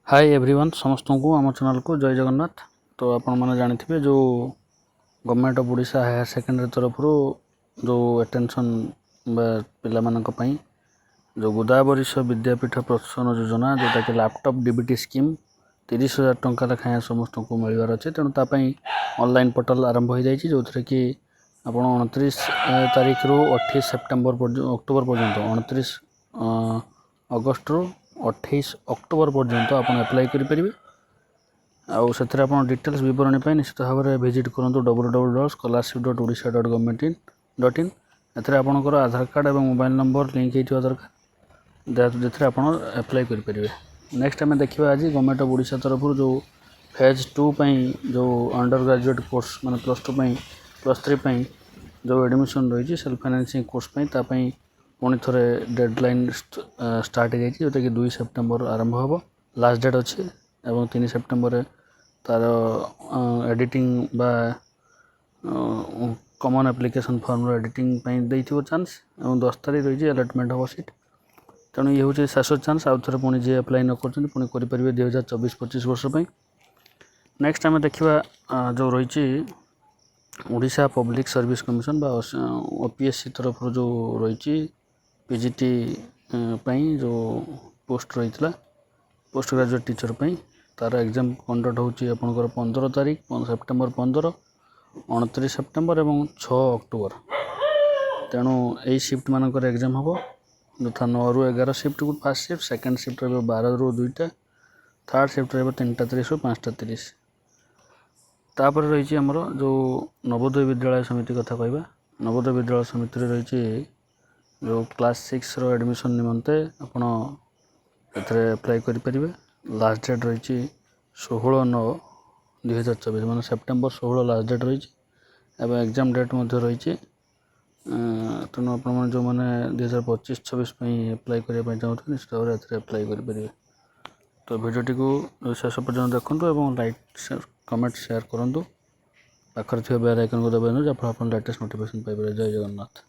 Hi everyone समस्त को आम चैनल को जय जगन्नाथ। तो आपण मैंने जानी जो government of Odisha higher secondary तरफ जो एटेंशन पाई जो गोदावरीश विद्यापीठ प्रोत्साहन योजना जोटा कि लैपटॉप डीबीटी स्कीम 30,000 टंका लेखाएं समस्त को मिलवार अच्छे। तेणु तापाई ऑनलाइन पोर्टल आरंभ हो जाए जो कि आप 29 तारीख रू 28 सेप्टेम्बर अक्टोबर पर्यंत 29 अगस्ट रू 28 अक्टोबर पर्यंत आप एप्लाई करेंगे। आउ से डिटेल्स विवरणी निश्चित भाव में विजिट करूँ www.scholarship.odisha.government.in एथेर आपणकर आधार कार्ड और मोबाइल नंबर लिंक होता दरकार जो आप एप्लाई करेंगे। नेक्स्ट आम देखा आज गवर्नमेंट ऑफ ओडिशा तरफ जो फेज 2 जो अंडर ग्रेजुएट कोर्स माने +2 जो एडमिशन रही सेल्फ फाइनेंसिंग कोर्स पुणी थे डेडलाइन स्टार्ट हो जोटा कि 2 सेप्टेम्बर आरंभ हम लास्ट डेट अच्छे और 3 सेप्टेम्बर तार एडिटिंग बा कॉमन एप्लिकेशन फॉर्म एडिटिंग देइथिबो चांस और 10 तारीख रही अलॉटमेंट हम सीट। तेणु ये हूँ शेष चांस आउ थे पुणी जी एप्लाई न कर पुणी करेंगे 2024-25 वर्ष। नेक्स्ट आम देखा जो रही ओडिशा पब्लिक सर्विस कमिशन बा ओपीएससी तरफ जो रही पीजीटी जो पोस्ट रही पोस्ट ग्रेजुएट टीचर तार एग्जाम कंडक्ट होची आपनकर 15 तारीख सेप्टेम्बर 15 29 सेप्टेम्बर और 6 अक्टोबर। तेणु यही शिफ्ट मानकर एग्जाम हम यथा 9 ରୁ 11 शिफ्ट को फास्ट शिफ्ट सेकेंड शिफ्ट रे 12 ରୁ 2टा थर्ड शिफ्ट रे 3टा 30 ରୁ 5टा 30। तापर रही आमर जो नवोदय विद्यालय समिति कथा कहवा नवोदय विद्यालय समिति रही जो क्लास 6 रो एडमिशन निमंते आपण एथरे अप्लाई करेंगे। लास्ट डेट रही 16/9/2024 माने सेप्टेम्बर 16 लास्ट डेट रही एवं एग्जाम डेट रही। तेणु आप जो मैंने 2025-26 अप्लाई करने चाहते निश्चित भाव में अप्लाई करेंगे। तो भिडियोटी को शेष पर्यटन देखूँ और लाइक कमेंट शेयर करूँ पाखर बेल आइकन को दबाई जहाँ आप लेटेस्ट नोटिफिकेशन पाइबे। जय जगन्नाथ।